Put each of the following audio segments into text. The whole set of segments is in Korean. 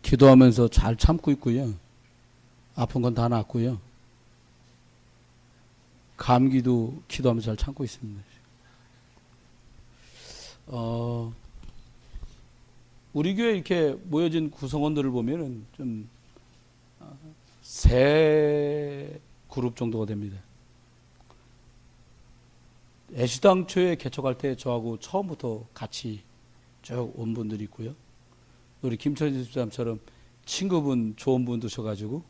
기도하면서 잘 참고 있고요. 아픈 건 다 낫고요. 감기도 기도하면서 잘 참고 있습니다. 우리 교회 이렇게 모여진 구성원들을 보면은 좀 세 그룹 정도가 됩니다. 애시당초에 개척할 때 저하고 처음부터 같이 쭉 온 분들이 있고요. 우리 김천지 집사님처럼 친구분 좋은 분 두셔가지고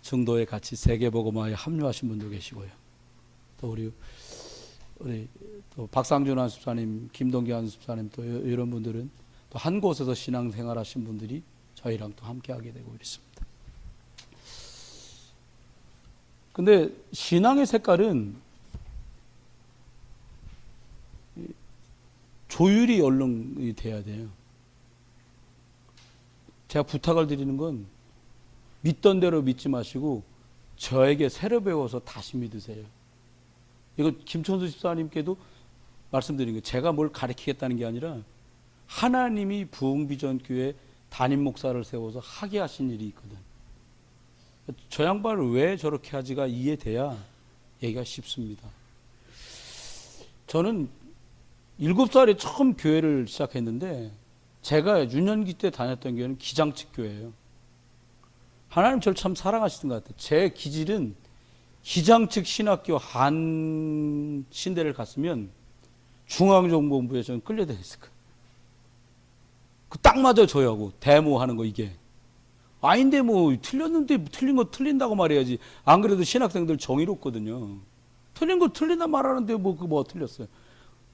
정도에 같이 세계복음화에 합류하신 분도 계시고요. 또 우리 또 박상준 안수사님, 김동기 안수사님 또 이런 분들은 또 한 곳에서 신앙생활하신 분들이 저희랑 또 함께하게 되고 있습니다. 근데 신앙의 색깔은 조율이 얼른 돼야 돼요. 제가 부탁을 드리는 건 믿던 대로 믿지 마시고 저에게 새로 배워서 다시 믿으세요. 이거 김천수 집사님께도 말씀드린 거예요. 제가 뭘 가르치겠다는 게 아니라 하나님이 부흥비전교회 담임 목사를 세워서 하게 하신 일이 있거든. 저 양반을 왜 저렇게 하지가 이해돼야 얘기가 쉽습니다. 저는 7살에 처음 교회를 시작했는데 제가 유년기 때 다녔던 교회는 기장측 교회예요. 하나님 저를 참 사랑하시는 것 같아요. 제 기질은 기장측 신학교 한 신대를 갔으면 중앙정보본부에 저는 끌려다녔을 거예요. 그 딱 맞아요. 저하고 데모하는 거 이게. 아닌데 뭐 틀렸는데 틀린 거 틀린다고 말해야지. 안 그래도 신학생들 정의롭거든요. 틀린 거 틀린다 말하는데 뭐 틀렸어요.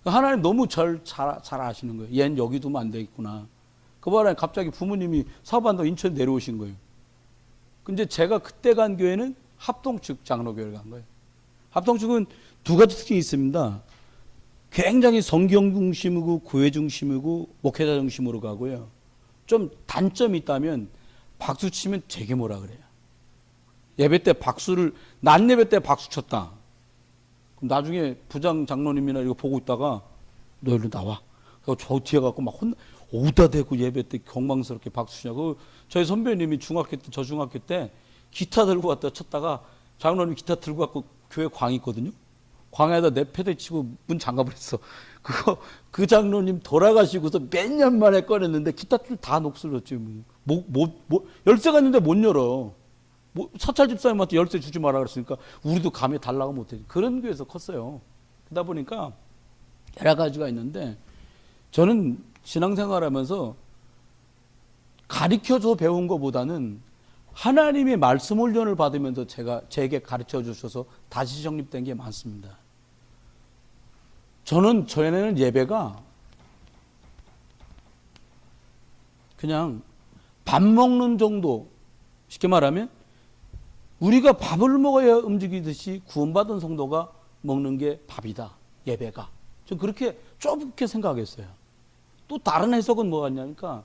하나님 너무 잘 아시는 거예요. 얜 여기 두면 안 되겠구나. 그 바람에 갑자기 부모님이 사업한다고 인천 내려오신 거예요. 근데 제가 그때 간 교회는 합동측 장로교회를 간 거예요. 합동측은 두 가지 특징이 있습니다. 굉장히 성경 중심이고 교회 중심이고 목회자 중심으로 가고요. 좀 단점이 있다면 박수 치면 되게 뭐라 그래요. 예배 때 낮 예배 때 박수 쳤다. 그럼 나중에 부장 장로님이나 이거 보고 있다가 너 일로 나와. 그리고 저 뒤에 가고 막 오다 대고 예배 때 경망스럽게 박수 치냐고. 저희 선배님이 저 중학교 때 기타 들고 왔다 쳤다가 장로님이 기타 들고 갖고 교회 광이 있거든요. 광에다 내 패대 치고 문 잠가버렸어. 그 장로님 돌아가시고서 몇 년 만에 꺼냈는데 기타줄 다 녹슬었지. 열쇠가 있는데 못 열어. 사찰 집사님한테 열쇠 주지 마라 그랬으니까 우리도 감에 달라고 못해. 그런 교회에서 컸어요. 그러다 보니까 여러 가지가 있는데 저는 신앙생활하면서 가르쳐줘 배운 것보다는 하나님의 말씀 훈련을 받으면서 제게 가르쳐 주셔서 다시 정립된 게 많습니다. 저에는 예배가 그냥 밥 먹는 정도, 쉽게 말하면 우리가 밥을 먹어야 움직이듯이 구원받은 성도가 먹는 게 밥이다. 예배가. 저 그렇게 좁게 생각했어요. 또 다른 해석은 뭐가 있냐니까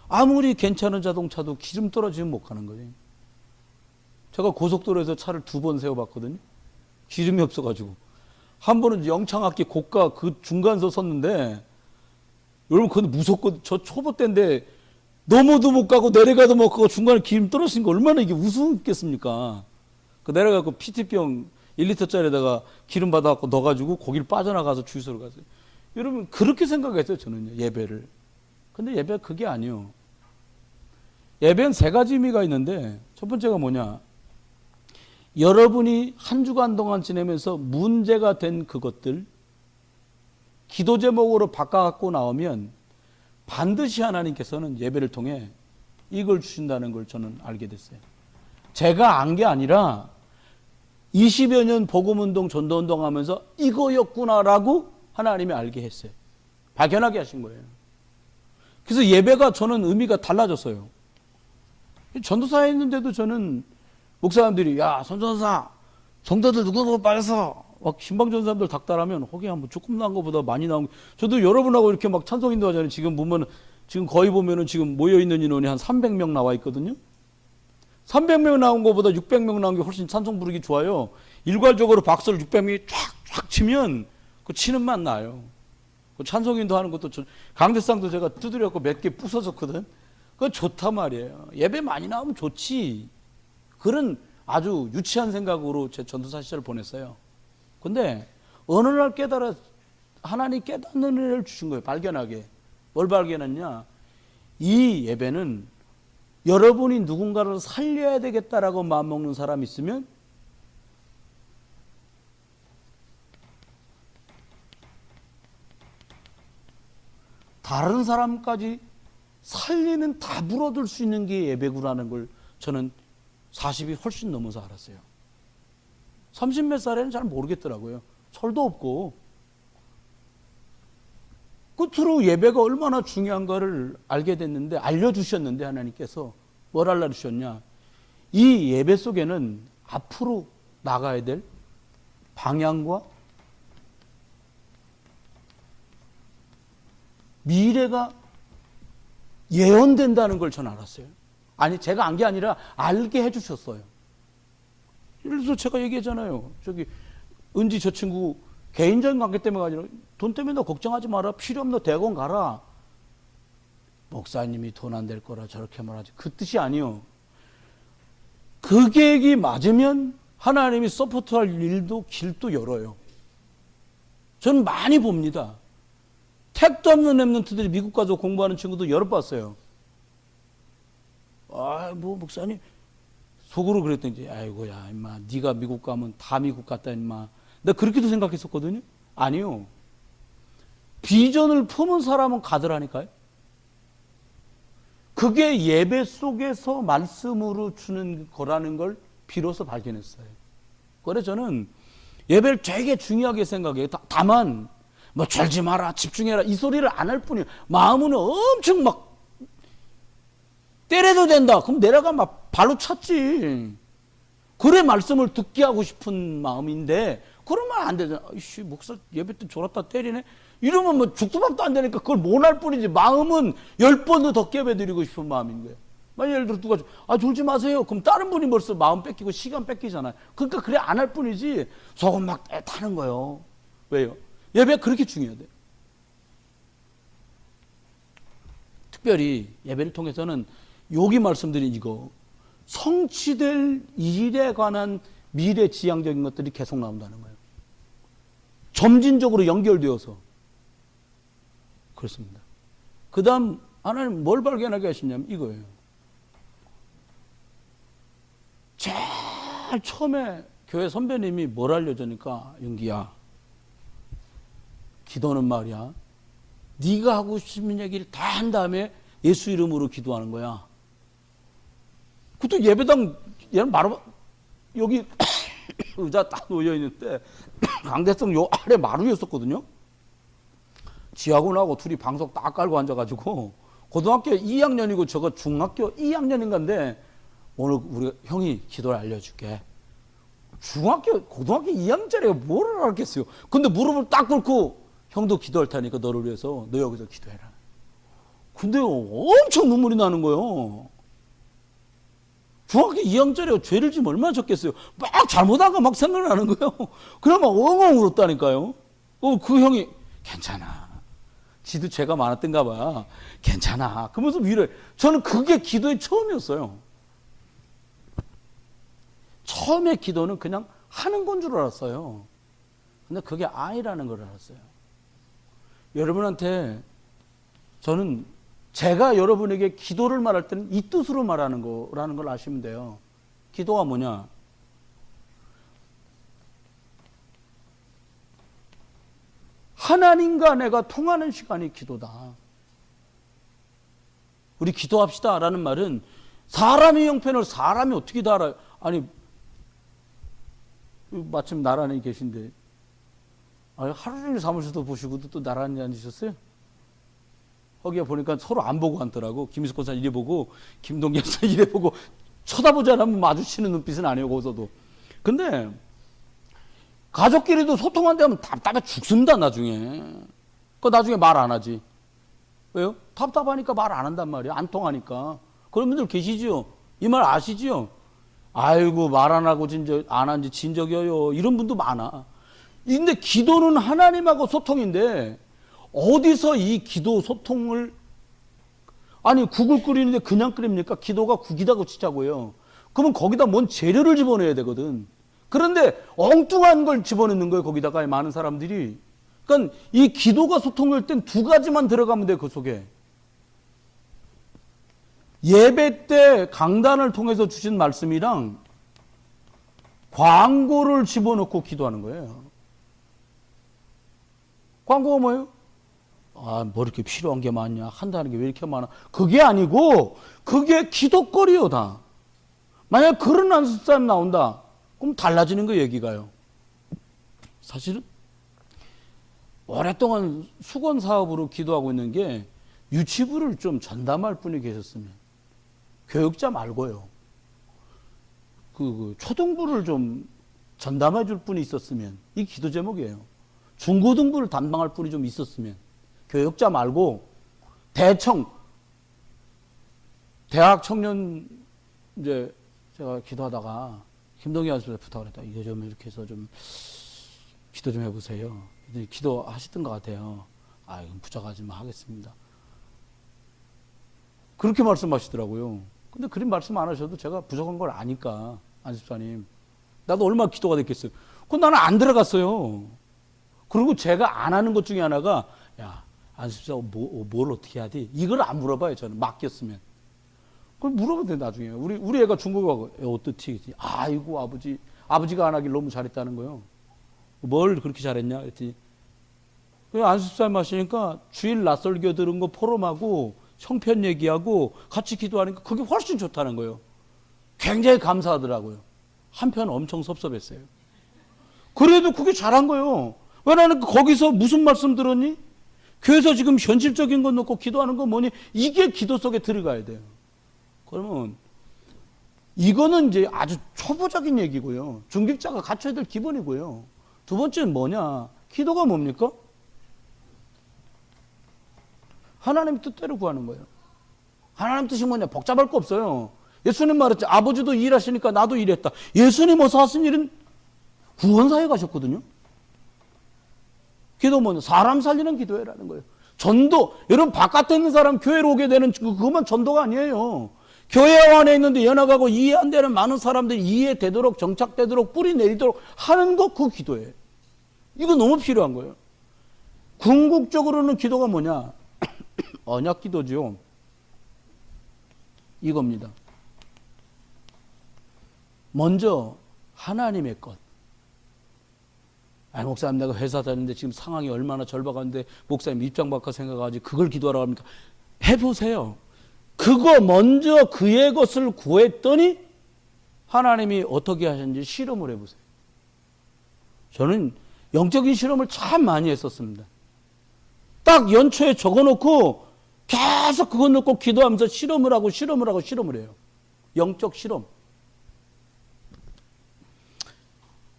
아무리 괜찮은 자동차도 기름 떨어지면 못 가는 거예요. 제가 고속도로에서 차를 2번 세워봤거든요. 기름이 없어가지고. 한 번은 영창학기 고가 그 중간서 섰는데 여러분 그건 무섭거든요. 저 초보 때인데 넘어도 못 가고 내려가도 못 가고 중간에 기름 떨어지는 거 얼마나 이게 우스웠겠습니까. 그 내려가고 PT병 1리터짜리에다가 기름 받아갖고 넣어가지고 거기를 빠져나가서 주유소로 갔어요. 여러분 그렇게 생각했어요. 저는요. 예배를. 근데 예배가 그게 아니에요. 예배는 3가지 의미가 있는데 첫 번째가 뭐냐. 여러분이 한 주간 동안 지내면서 문제가 된 그것들 기도 제목으로 바꿔갖고 나오면 반드시 하나님께서는 예배를 통해 이걸 주신다는 걸 저는 알게 됐어요. 제가 안 게 아니라 20여 년 복음운동 전도운동 하면서 이거였구나라고 하나님이 알게 했어요. 발견하게 하신 거예요. 그래서 예배가 저는 의미가 달라졌어요. 전도사에 있는데도 저는 목사님들이 야 선전사 성도들 누구누구 빠져서 막 신방전사님들 닥달하면 거기 한번 조금 나온 것보다 많이 나온 저도 여러분하고 이렇게 막 찬송인도 하잖아요. 지금 보면 지금 거의 보면은 지금 모여있는 인원이 한 300명 나와 있거든요. 300명 나온 것보다 600명 나온 게 훨씬 찬송 부르기 좋아요. 일괄적으로 박수를 600명이 쫙쫙 치면 그 치는 맛 나요. 그 찬송인도 하는 것도 강대상도 제가 두드렸고 몇 개 부서졌거든. 그거 좋단 말이에요. 예배 많이 나오면 좋지. 그런 아주 유치한 생각으로 제 전도사 시절을 보냈어요. 근데 어느 날 깨달아 하나님 깨닫는 은혜를 주신 거예요. 발견하게. 뭘 발견했냐? 이 예배는 여러분이 누군가를 살려야 되겠다라고 마음먹는 사람이 있으면 다른 사람까지 살리는 답을 얻을 수 있는 게 예배구라는 걸 저는 40이 훨씬 넘어서 알았어요. 30몇 살에는 잘 모르겠더라고요. 철도 없고. 끝으로 예배가 얼마나 중요한가를 알게 됐는데, 알려주셨는데 하나님께서 뭘 알려주셨냐? 이 예배 속에는 앞으로 나가야 될 방향과 미래가 예언된다는 걸 저는 알았어요. 아니, 제가 안 게 아니라 알게 해주셨어요. 예를 들어서 제가 얘기했잖아요. 저기 은지 저 친구 개인적인 관계 때문에 아니라 돈 때문에 너 걱정하지 마라. 필요 없는 너 대건 가라. 목사님이 돈 안 될 거라 저렇게 말하지. 그 뜻이 아니요. 그 계획이 맞으면 하나님이 서포트할 일도 길도 열어요. 저는 많이 봅니다. 택도 없는 랩런트들이 미국 가서 공부하는 친구도 여러 봤어요. 아, 뭐 목사님 속으로 그랬더니 아이고야 임마 네가 미국 가면 다 미국 갔다 임마. 내가 그렇게도 생각했었거든요. 아니요. 비전을 품은 사람은 가더라니까요. 그게 예배 속에서 말씀으로 주는 거라는 걸 비로소 발견했어요. 그래서 저는 예배를 되게 중요하게 생각해요. 다만 뭐 졸지 마라 집중해라 이 소리를 안 할 뿐이에요. 마음은 엄청 막 때려도 된다. 그럼 내려가 막 발로 찼지. 그래 말씀을 듣게 하고 싶은 마음인데 그러면 안 되잖아. 이씨 목사 예배 때 졸았다 때리네. 이러면 뭐 죽도 밥도 안 되니까 그걸 못 할 뿐이지. 마음은 10번도 더 깨배드리고 싶은 마음인 거예요. 만약 예를 들어 누가 졸지 마세요. 그럼 다른 분이 벌써 마음 뺏기고 시간 뺏기잖아요. 그러니까 그래 안 할 뿐이지 속은 막 타는 거예요. 왜요? 예배가 그렇게 중요하대요. 특별히 예배를 통해서는 여기 말씀드린 이거 성취될 일에 관한 미래 지향적인 것들이 계속 나온다는 거예요. 점진적으로 연결되어서 그렇습니다. 그 다음 하나님 뭘 발견하게 하시냐면 이거예요. 제일 처음에 교회 선배님이 뭘 알려주니까 윤기야 기도는 말이야 네가 하고 싶은 얘기를 다 한 다음에 예수 이름으로 기도하는 거야. 그것도 예배당 얘는 바로 여기 의자 딱 놓여 있는데 강대성 요 아래 마루였었거든요. 지하고 나하고 둘이 방석 딱 깔고 앉아가지고 고등학교 2학년이고 저거 중학교 2학년인가인데 오늘 우리 형이 기도를 알려줄게. 고등학교 2학년짜리가 뭘 알겠어요. 근데 무릎을 딱 꿇고 형도 기도할 테니까 너를 위해서 너 여기서 기도해라. 근데 엄청 눈물이 나는 거예요. 중학교 2학년짜리가 죄를 지면 얼마나 졌겠어요. 막 잘못한 거 막 생각나는 거예요. 그러면 엉엉 울었다니까요. 그 형이 괜찮아. 지도 죄가 많았던가 봐. 괜찮아. 그러면서 위로해. 저는 그게 기도의 처음이었어요. 처음에 기도는 그냥 하는 건 줄 알았어요. 근데 그게 아니라는 걸 알았어요. 여러분한테 저는 제가 여러분에게 기도를 말할 때는 이 뜻으로 말하는 거라는 걸 아시면 돼요. 기도가 뭐냐? 하나님과 내가 통하는 시간이 기도다. 우리 기도합시다 라는 말은 사람의 형편을 사람이 어떻게 다 알아요? 아니 마침 나란히 계신데 하루 종일 사무실도 보시고도 또 나란히 앉으셨어요? 거기에 보니까 서로 안 보고 앉더라고. 김희숙 권사 이래 보고 김동기 권사 이래 보고 쳐다보지 않으면 마주치는 눈빛은 아니에요. 거기서도. 근데 가족끼리도 소통 안 되면 답답해 죽습니다. 나중에. 나중에 말 안 하지. 왜요? 답답하니까 말 안 한단 말이야. 안 통하니까. 그런 분들 계시죠? 이 말 아시죠? 아이고 말 안 하고 안 한 지 진적이요. 이런 분도 많아. 근데 기도는 하나님하고 소통인데 어디서 이 기도 소통을, 아니 국을 끓이는데 그냥 끓입니까? 기도가 국이라고 치자고요. 그러면 거기다 뭔 재료를 집어넣어야 되거든. 그런데 엉뚱한 걸 집어넣는 거예요. 거기다가 많은 사람들이. 그러니까 이 기도가 소통할 땐 두 가지만 들어가면 돼요. 그 속에. 예배 때 강단을 통해서 주신 말씀이랑 광고를 집어넣고 기도하는 거예요. 광고가 뭐예요? 아, 뭐 이렇게 필요한 게 많냐? 한다는 게 왜 이렇게 많아? 그게 아니고 그게 기도거리요 다. 만약 그런 안수사님 나온다. 그럼 달라지는 거 얘기가요. 사실은 오랫동안 수건 사업으로 기도하고 있는 게 유치부를 좀 전담할 분이 계셨으면, 교육자 말고요. 그 초등부를 좀 전담해 줄 분이 있었으면, 이 기도 제목이에요. 중고등부를 담당할 분이 좀 있었으면, 교육자 말고 대청, 대학 청년, 이제 제가 기도하다가 김동희 아저씨한테 부탁을 했다. 이거 좀 이렇게 해서 좀 기도 좀 해보세요. 기도하시던 것 같아요. 아, 이건 부족하지만 하겠습니다. 그렇게 말씀하시더라고요. 근데 그런 말씀 안 하셔도 제가 부족한 걸 아니까, 안집사님. 나도 얼마나 기도가 됐겠어요. 그건 나는 안 들어갔어요. 그리고 제가 안 하는 것 중에 하나가, 야, 안집사 뭘 어떻게 해야 돼? 이걸 안 물어봐요, 저는. 맡겼으면. 그걸 물어봐도 돼, 나중에. 우리 애가 중국어하고, 어떻지? 아이고, 아버지가 안 하길 너무 잘했다는 거예요. 뭘 그렇게 잘했냐? 그랬더니, 안수사님 하시니까 주일 낯설겨 들은 거 포럼하고 형편 얘기하고 같이 기도하니까 그게 훨씬 좋다는 거예요. 굉장히 감사하더라고요. 한편 엄청 섭섭했어요. 그래도 그게 잘한 거예요. 왜 나는 거기서 무슨 말씀 들었니? 교회에서 지금 현실적인 거 놓고 기도하는 건 뭐니? 이게 기도 속에 들어가야 돼요. 그러면 이거는 이제 아주 초보적인 얘기고요. 중직자가 갖춰야 될 기본이고요. 두 번째는 뭐냐? 기도가 뭡니까? 하나님 뜻대로 구하는 거예요. 하나님 뜻이 뭐냐? 복잡할 거 없어요. 예수님 말했죠. 아버지도 일하시니까 나도 일했다. 예수님 어서 하신 일은 구원사에 가셨거든요. 기도 뭐냐? 사람 살리는 기도회라는 거예요. 전도, 여러분 바깥에 있는 사람 교회로 오게 되는 그것만 전도가 아니에요. 교회 안에 있는데 연합하고 이해 안 되는 많은 사람들이 이해되도록, 정착되도록, 뿌리 내리도록 하는 거, 그 기도예요. 이거 너무 필요한 거예요. 궁극적으로는 기도가 뭐냐? 언약 기도죠. 이겁니다. 먼저 하나님의 것. 아니, 목사님 내가 회사 다니는데 지금 상황이 얼마나 절박한데 목사님 입장 바꿔 생각하지 그걸 기도하라고 합니까? 해보세요. 그거 먼저 그의 것을 구했더니 하나님이 어떻게 하셨는지 실험을 해보세요. 저는 영적인 실험을 참 많이 했었습니다. 딱 연초에 적어놓고 계속 그거 놓고 기도하면서 실험을 하고 실험을 해요. 영적 실험.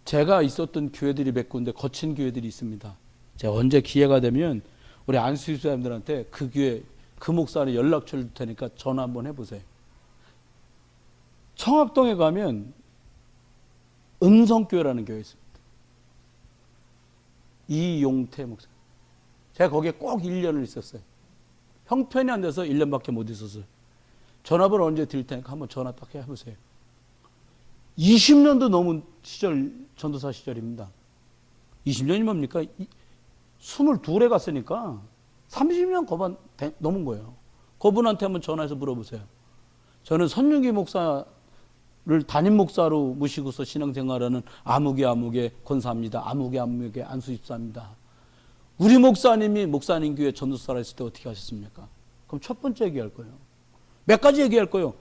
제가 있었던 교회들이 몇 군데 거친 교회들이 있습니다. 제가 언제 기회가 되면 우리 안수집사님들한테 그 교회 그 목사님 연락처를 줄 테니까 전화 한번 해보세요. 청학동에 가면 은성교회라는 교회 있습니다. 이용태 목사. 제가 거기에 꼭 1년을 있었어요. 형편이 안 돼서 1년밖에 못 있었어요. 전화번호 언제 드릴 테니까 한번 전화 딱 해보세요. 20년도 넘은 시절, 전도사 시절입니다. 20년이 뭡니까? 22에 갔으니까 30년 거반 넘은 거예요. 그분한테 한번 전화해서 물어보세요. 저는 선윤기 목사를 담임 목사로 모시고서 신앙생활하는 아무개 권사입니다. 아무개 안수집사입니다. 우리 목사님이 목사님 교회 전도사라 했을 때 어떻게 하셨습니까? 그럼 첫 번째 얘기할 거예요. 몇 가지 얘기할 거예요.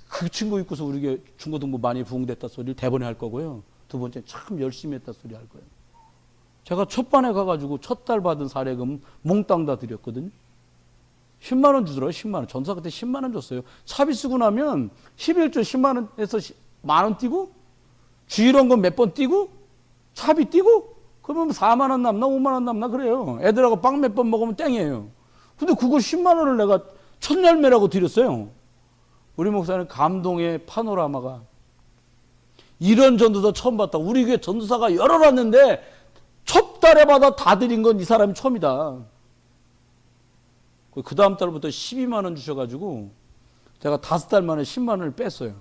그 친구 있고서 우리 교회 중고등부 많이 부흥됐다 소리를 대번에 할 거고요. 두 번째 참 열심히 했다 소리 할 거예요. 제가 첫 반에 가가지고 첫 달 받은 사례금 몽땅 다 드렸거든요. 10만 원 주더라고요. 10만 원. 전사 그때 10만 원 줬어요. 차비 쓰고 나면 11조 10만 원에서 만 원 띄고 주일원금 몇 번 띄고 차비 띄고 그러면 4만 원 남나 5만 원 남나 그래요. 애들하고 빵 몇 번 먹으면 땡이에요. 근데 그거 10만 원을 내가 첫 열매라고 드렸어요. 우리 목사는 감동의 파노라마가 이런 전도사 처음 봤다. 우리 교회 전도사가 열어놨는데 첫 달에 받아 다 드린 건 이 사람이 처음이다. 그 다음 달부터 12만 원 주셔가지고 제가 5달 만에 10만 원을 뺐어요.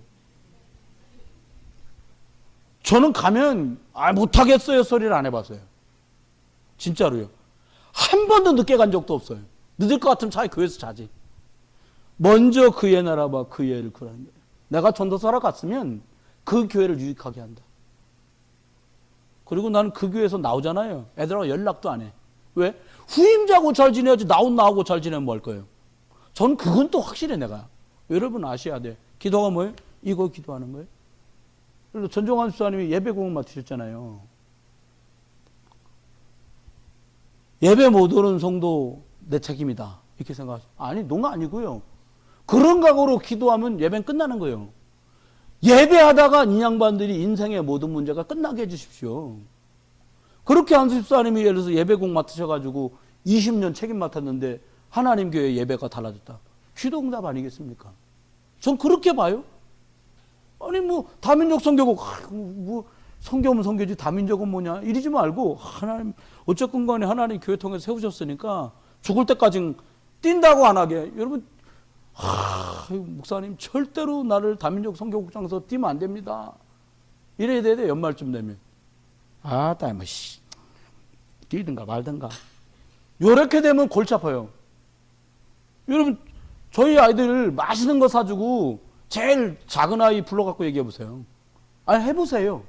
저는 가면 못하겠어요 소리를 안 해봤어요. 진짜로요. 한 번도 늦게 간 적도 없어요. 늦을 것 같으면 차라리 교회에서 자지. 먼저 그의 나라와 그의 일을 구하는 거예요. 내가 전도사로 갔으면 그 교회를 유익하게 한다. 그리고 나는 그 교회에서 나오잖아요. 애들하고 연락도 안 해. 왜? 후임자하고 잘 지내야지 나하고 잘 지내면 뭐 할 거예요. 전 그건 또 확실해 내가. 여러분 아셔야 돼. 기도가 뭐예요? 이거 기도하는 거예요. 그래서 전종환 수사님이 예배 공헌 맡으셨잖아요. 예배 못 오는 성도 내 책임이다. 이렇게 생각하죠. 아니, 농가 아니고요. 그런 각오로 기도하면 예배는 끝나는 거예요. 예배하다가 이 양반들이 인생의 모든 문제가 끝나게 해주십시오. 그렇게 한수 집사님이 예를 들어서 예배국 맡으셔가지고 20년 책임 맡았는데 하나님 교회 예배가 달라졌다. 기도응답 아니겠습니까? 전 그렇게 봐요. 아니 뭐 다민족 선교국 뭐 선교면 선교지 다민족은 뭐냐 이러지 말고 하나님 어쨌건 간에 하나님 교회 통해서 세우셨으니까 죽을 때까지 뛴다고 안 하게. 여러분 목사님 절대로 나를 다민족 선교국장에서 뛰면 안 됩니다. 이래야 돼 연말쯤 되면. 뭐 뛰든가 말든가. 요렇게 되면 골치 아파요. 여러분 저희 아이들 맛있는 거 사주고 제일 작은 아이 불러갖고 얘기해 보세요. 아니 해보세요.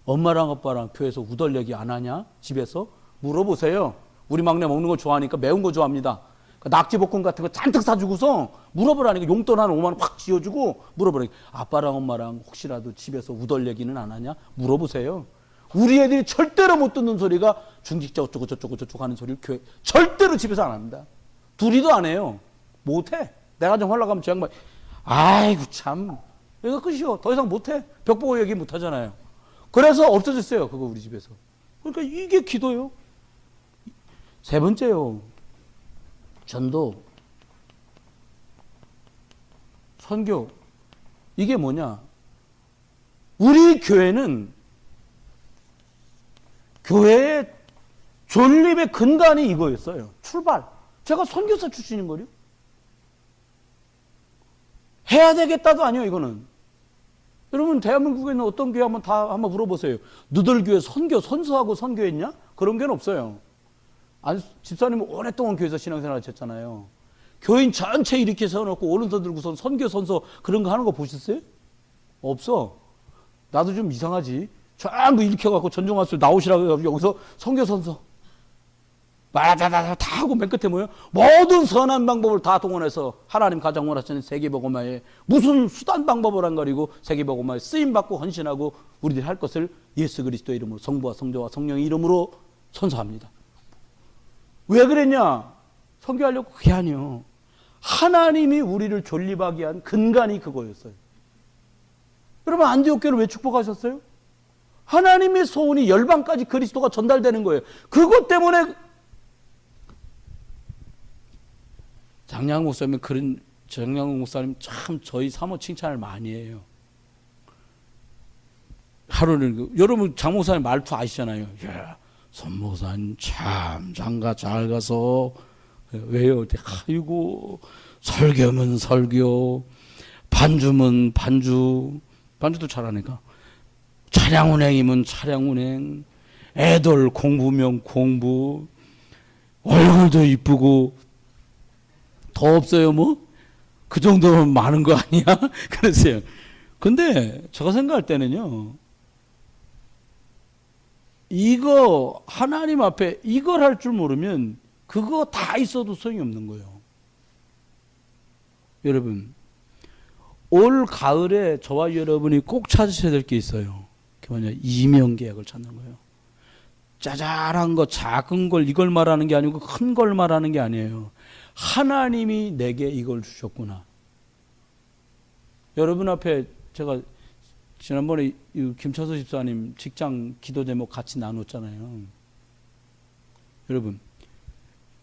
엄마랑 아빠랑 교회에서 우덜 얘기 안 하냐? 집에서 물어보세요. 우리 막내 먹는 거 좋아하니까 매운 거 좋아합니다. 낙지볶음 같은 거 잔뜩 사주고서 물어보라니까. 용돈 한 5만 원 확 쥐어주고 물어보라니까. 아빠랑 엄마랑 혹시라도 집에서 우덜 얘기는 안 하냐? 물어보세요. 우리 애들이 절대로 못 듣는 소리가 중직자 어쩌고 저쩌고 저쩌고 하는 소리를 교회 절대로 집에서 안 합니다. 둘이도 안 해요. 못해. 내가 좀 하려고 하면 저 양반 아이고 참 여기가 끝이요. 더 이상 못해. 벽 보고 얘기 못하잖아요. 그래서 없어졌어요. 그거 우리 집에서. 그러니까 이게 기도요. 세 번째요. 전도, 선교. 이게 뭐냐? 우리 교회는 교회의 존립의 근간이 이거였어요. 출발. 제가 선교사 출신인 거요. 해야 되겠다도 아니에요, 이거는. 여러분, 대한민국에 있는 어떤 교회 한번 물어보세요. 너들 교회 선수하고 선교했냐? 그런 교회는 없어요. 아니, 집사님은 오랫동안 교회에서 신앙생활 하셨잖아요. 교인 전체 이렇게 세워놓고 오른손 들고선 선교 선서 그런 거 하는 거 보셨어요? 없어. 나도 좀 이상하지. 전부 일으켜갖고 전종환수 나오시라고 해가지고 여기서 선교 선서 다 하고 맨 끝에 뭐예요? 모든 선한 방법을 다 동원해서 하나님 가장 원하시는 세계복음화에 무슨 수단 방법을 안 가리고 세계복음화에 쓰임받고 헌신하고 우리들이 할 것을 예수 그리스도의 이름으로 성부와 성자와 성령의 이름으로 선서합니다. 왜 그랬냐? 선교하려고? 그게 아니요. 하나님이 우리를 존립하게 한 근간이 그거였어요. 여러분 안디옥 교회를 왜 축복하셨어요? 하나님의 소원이 열방까지 그리스도가 전달되는 거예요. 그것 때문에 장양국 목사님 참 저희 사모 칭찬을 많이 해요. 하루는 여러분 장 목사님 말투 아시잖아요. 야, 선 목사님 참 장가 잘 가서 왜요? 아이고 설교면 설교, 반주면 반주도 잘하니까. 차량 운행이면 차량 운행, 애들 공부면 공부, 얼굴도 이쁘고 더 없어요 뭐? 그 정도면 많은 거 아니야? 그러세요. 근데 제가 생각할 때는요, 이거 하나님 앞에 이걸 할 줄 모르면 그거 다 있어도 소용이 없는 거예요. 여러분 올 가을에 저와 여러분이 꼭 찾으셔야 될 게 있어요. 그게 뭐냐? 이명계약을 찾는 거예요. 짜잘한 거 작은 걸 이걸 말하는 게 아니고 큰 걸 말하는 게 아니에요. 하나님이 내게 이걸 주셨구나. 여러분 앞에 제가 지난번에 김철수 집사님 직장 기도 제목 같이 나눴잖아요. 여러분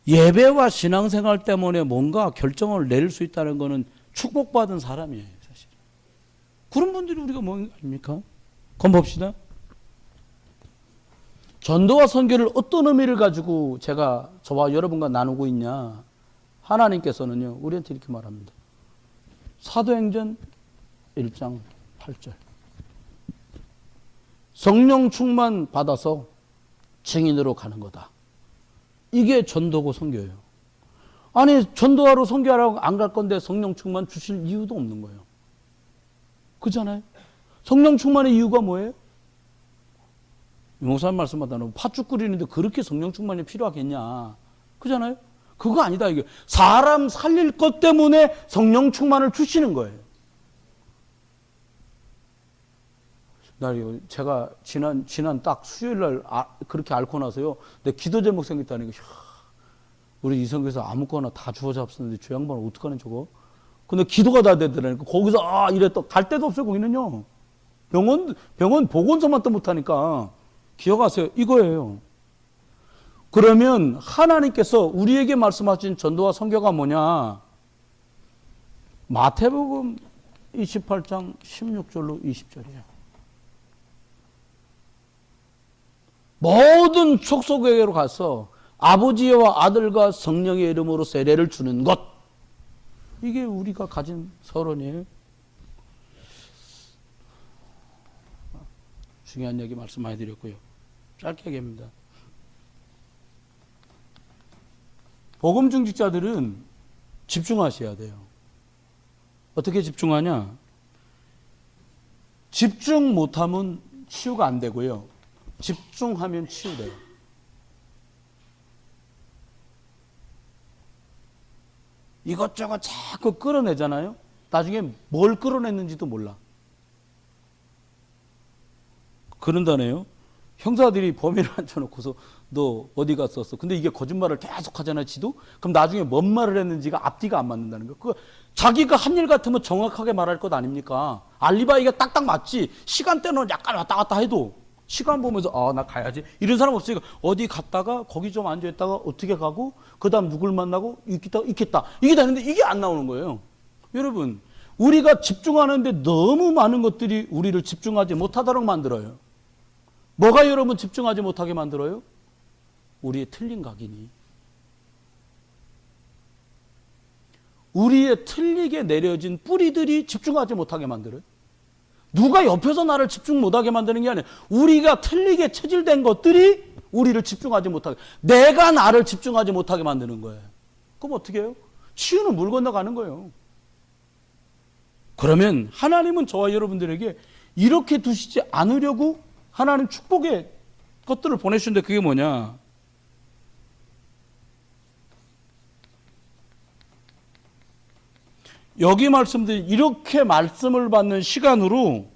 예배와 신앙생활 때문에 뭔가 결정을 내릴 수 있다는 것은 축복받은 사람이에요. 사실 그런 분들이 우리가 뭐 아닙니까? 그럼 봅시다. 전도와 선교를 어떤 의미를 가지고 제가 저와 여러분과 나누고 있냐. 하나님께서는요, 우리한테 이렇게 말합니다. 사도행전 1장 8절. 성령 충만 받아서 증인으로 가는 거다. 이게 전도고 선교예요. 아니, 전도하러 선교하러 안 갈 건데 성령 충만 주실 이유도 없는 거예요. 그렇잖아요? 성령 충만의 이유가 뭐예요? 목사님 말씀하다는 팥죽 끓이는데 그렇게 성령 충만이 필요하겠냐? 그잖아요? 그거 아니다, 이게. 사람 살릴 것 때문에 성령 충만을 주시는 거예요. 제가 지난 딱 수요일 날 그렇게 앓고 나서요, 내 기도 제목 생겼다는 게, 우리 이성교에서 아무거나 다 주워 잡았는데 저 양반은 어떡하는 저거? 근데 기도가 다 되더라니까. 거기서, 이랬다. 갈 데도 없어요, 거기는요. 병원 보건소만 또 못하니까. 기억하세요. 이거예요. 그러면 하나님께서 우리에게 말씀하신 전도와 선교가 뭐냐? 마태복음 28장 16절로 20절이에요. 모든 족속에게로 가서 아버지와 아들과 성령의 이름으로 세례를 주는 것. 이게 우리가 가진 서론이에요. 중요한 얘기 말씀 많이 드렸고요. 짧게 얘기합니다. 복음 중직자들은 집중하셔야 돼요. 어떻게 집중하냐? 집중 못하면 치유가 안 되고요. 집중하면 치유돼요. 이것저것 자꾸 끌어내잖아요. 나중에 뭘 끌어냈는지도 몰라. 그런다네요. 형사들이 범인을 앉혀놓고서 너 어디 갔었어? 근데 이게 거짓말을 계속 하잖아요, 지도? 그럼 나중에 뭔 말을 했는지가 앞뒤가 안 맞는다는 거예요. 그 자기가 한 일 같으면 정확하게 말할 것 아닙니까? 알리바이가 딱딱 맞지. 시간대는 약간 왔다 갔다 해도 시간 보면서 나 가야지. 이런 사람 없으니까 어디 갔다가 거기 좀 앉아있다가 어떻게 가고 그 다음 누굴 만나고 있겠다. 이게 되는데 이게 안 나오는 거예요. 여러분, 우리가 집중하는데 너무 많은 것들이 우리를 집중하지 못하도록 만들어요. 뭐가 여러분 집중하지 못하게 만들어요? 우리의 틀린 각인이. 우리의 틀리게 내려진 뿌리들이 집중하지 못하게 만들어요. 누가 옆에서 나를 집중 못하게 만드는 게 아니라 우리가 틀리게 체질된 것들이 우리를 집중하지 못하게, 내가 나를 집중하지 못하게 만드는 거예요. 그럼 어떻게 해요? 치유는 물 건너가는 거예요. 그러면 하나님은 저와 여러분들에게 이렇게 두시지 않으려고 하나님 축복의 것들을 보내주는데 그게 뭐냐? 여기 말씀드린 이렇게 말씀을 받는 시간으로,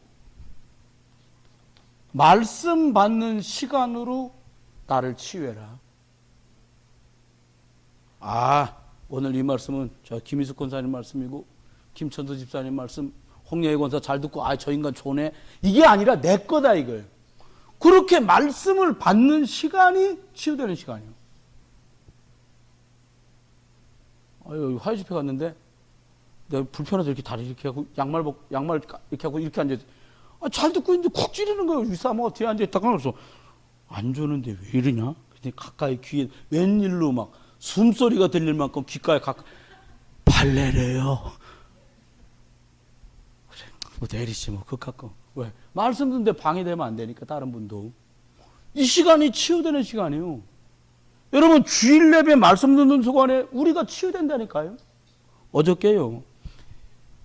말씀 받는 시간으로 나를 치유해라. 오늘 이 말씀은 저 김희숙 권사님 말씀이고 김천도 집사님 말씀, 홍예희 권사 잘 듣고 저 인간 좋네. 이게 아니라 내 거다 이거예요. 그렇게 말씀을 받는 시간이 치유되는 시간이에요. 여기 화요 집회 갔는데 내가 불편해서 이렇게 다리 이렇게 하고 양말 이렇게 하고 이렇게 앉아있어. 잘 듣고 있는데 쿡 찌르는 거예요. 위사모가 뒤에 앉아있다가 그래서 안 좋는데 왜 이러냐? 근데 가까이 귀에 웬일로 막 숨소리가 들릴 만큼 귓가에 발레래요. 그래, 내리지 그까고. 왜? 말씀 듣는데 방해되면 안 되니까 다른 분도. 이 시간이 치유되는 시간이에요. 여러분 주일 예배 말씀 듣는 시간에 우리가 치유된다니까요. 어저께요.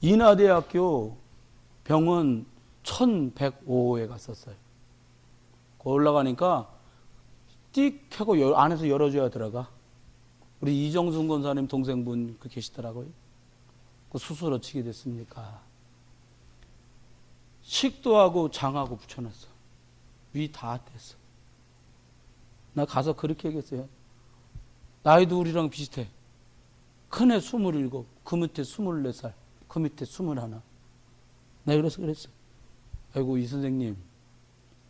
인하대학교 병원 1105호에 갔었어요. 거기 올라가니까 띡 하고 안에서 열어줘야 들어가. 우리 이정순 권사님 동생분 계시더라고요. 그 수술 어떻게 됐습니까? 식도하고 장하고 붙여놨어. 위 다 뗐어. 나 가서 그렇게 얘기했어요. 나이도 우리랑 비슷해. 큰애 27, 그 밑에 24살, 그 밑에 21. 내가 그랬어. 아이고, 이 선생님,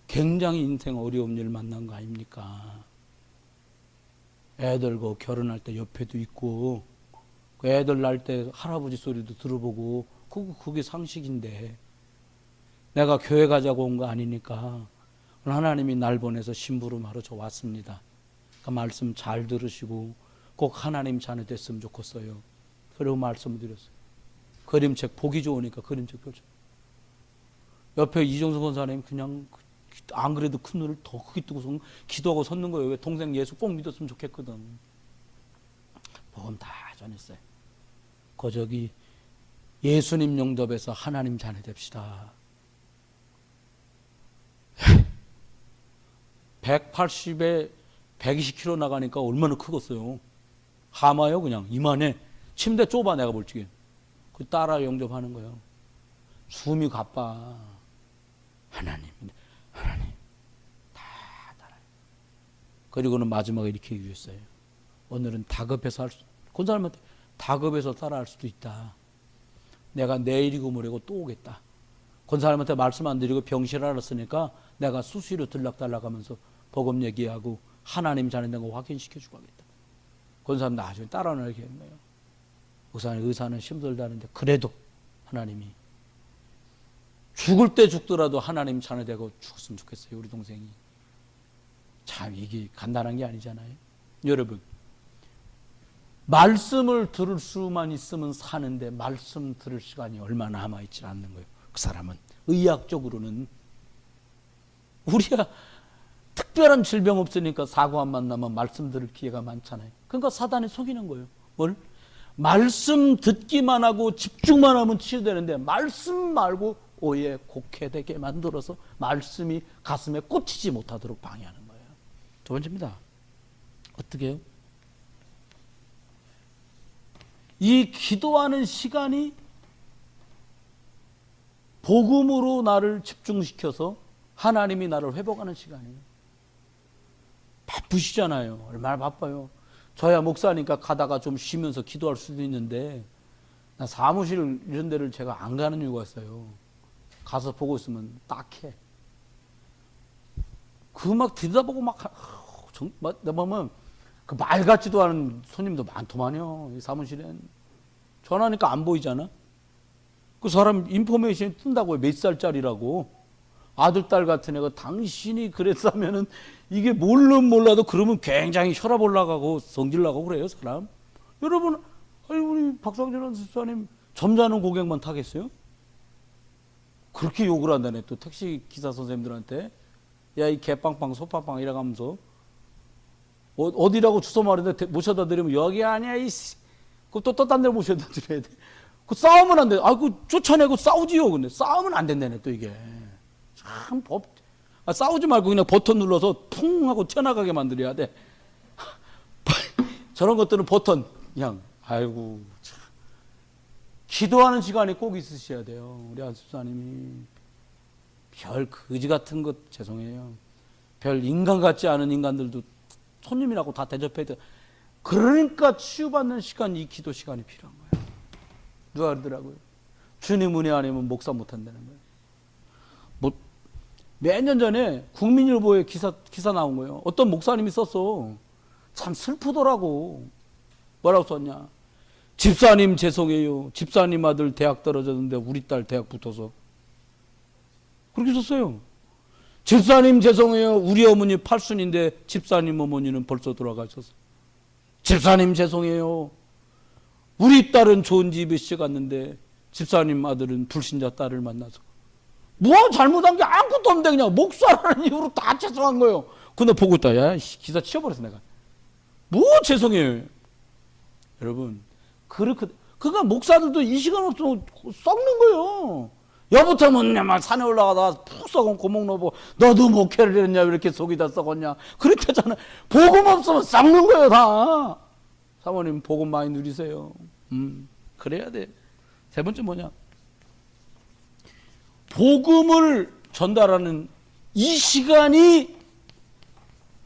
굉장히 인생 어려운 일 만난 거 아닙니까? 애들 결혼할 때 옆에도 있고, 그 애들 낳을 때 할아버지 소리도 들어보고, 그게 상식인데, 내가 교회 가자고 온 거 아니니까, 하나님이 날 보내서 심부름하러 저 왔습니다. 그 말씀 잘 들으시고, 꼭 하나님 자녀 됐으면 좋겠어요. 그리고 말씀을 드렸어요. 그림책 보기 좋으니까 그림책 펼쳐. 옆에 이종석 권사님 그냥 안 그래도 큰 눈을 더 크게 뜨고서 기도하고 섰는 거예요. 왜 동생 예수 꼭 믿었으면 좋겠거든. 복음 다 전했어요. 저기 예수님 용접에서 하나님 자녀 됩시다. 180에 120kg 나가니까 얼마나 크겠어요. 하마요 그냥 이만해. 침대 좁아 내가 볼 적에. 그 따라 영접하는 거예요. 숨이 가빠. 하나님 다 따라요. 그리고는 마지막에 이렇게 얘기했어요. 오늘은 다급해서 그 사람한테 다급해서 따라할 수도 있다. 내가 내일이고 모레고 또 오겠다. 그 사람한테 말씀 안 드리고 병실 알았으니까 내가 수시로 들락달락하면서 복음 얘기하고 하나님 자녀된 거 확인시켜주고 하겠다. 그 사람 나중에 따라오게 한 거예요. 의사는 힘들다는데 그래도 하나님이 죽을 때 죽더라도 하나님 자녀 되고 죽었으면 좋겠어요. 우리 동생이. 참 이게 간단한 게 아니잖아요. 여러분 말씀을 들을 수만 있으면 사는데 말씀 들을 시간이 얼마 남아있지 않는 거예요. 그 사람은 의학적으로는 우리가 특별한 질병 없으니까 사고만 만나면 말씀 들을 기회가 많잖아요. 그러니까 사단이 속이는 거예요. 뭘? 말씀 듣기만 하고 집중만 하면 치유되는데 말씀 말고 오해 곡해되게 만들어서 말씀이 가슴에 꽂히지 못하도록 방해하는 거예요. 두 번째입니다. 어떻게 해요? 이 기도하는 시간이 복음으로 나를 집중시켜서 하나님이 나를 회복하는 시간이에요. 바쁘시잖아요. 얼마나 바빠요. 저야 목사니까 가다가 좀 쉬면서 기도할 수도 있는데 나 사무실 이런 데를 제가 안 가는 이유가 있어요. 가서 보고 있으면 딱해. 그 막 들여다보고 내 보면 그 말 같지도 않은 손님도 많더만요. 이 사무실엔. 전화하니까 안 보이잖아. 그 사람 인포메이션이 뜬다고요. 몇 살짜리라고. 아들, 딸 같은 애가 당신이 그랬다면은 이게 몰라도 그러면 굉장히 혈압 올라가고 성질 나고 그래요, 사람. 여러분, 아니, 우리 박상준 집사님 점잖은 고객만 타겠어요? 그렇게 욕을 한다네. 또 택시 기사 선생님들한테. 야, 이 개빵빵, 소빵빵 이래가면서. 어디라고 주소 말했는데 모셔다 드리면 여기 아니야, 이씨. 그럼 또 딴 데로 모셔다 드려야 돼. 그 싸우면 안 돼. 그 쫓아내고 싸우지요. 근데 싸우면 안 된다네, 또 이게. 참 싸우지 말고 그냥 버튼 눌러서 퉁 하고 튀어나가게 만들어야 돼. 저런 것들은 버튼 그냥 아이고 참. 기도하는 시간이 꼭 있으셔야 돼요. 우리 안수사님이 별 거지 같은 것 죄송해요. 별 인간 같지 않은 인간들도 손님이라고 다 대접해야 돼. 그러니까 치유받는 시간, 이 기도 시간이 필요한 거예요. 누가 그러더라고요. 주님 은혜 아니면 목사 못한다는 거예요. 몇 년 전에 국민일보에 기사 나온 거예요. 어떤 목사님이 썼어. 참 슬프더라고. 뭐라고 썼냐. 집사님 죄송해요. 집사님 아들 대학 떨어졌는데 우리 딸 대학 붙어서. 그렇게 썼어요. 집사님 죄송해요. 우리 어머니 팔순인데 집사님 어머니는 벌써 돌아가셨어. 집사님 죄송해요. 우리 딸은 좋은 집에 시작했는데 집사님 아들은 불신자 딸을 만나서. 뭐 잘못한 게 아무것도 없는데 그냥 목사라는 이유로 다 죄송한 거예요. 근데 보고 있다. 야, 기사 치워버렸어 내가. 뭐 죄송해요. 여러분 그러니까 목사들도 이 시간 없으면 썩는 거예요. 여부터면 막 산에 올라가다가 푹 썩은 고목 넣어보고 너도 목회를 했냐 왜 이렇게 속이 다 썩었냐 그랬다잖아. 복음 없으면 썩는 거예요 다. 사모님 복음 많이 누리세요. 그래야 돼. 세 번째 뭐냐. 복음을 전달하는 이 시간이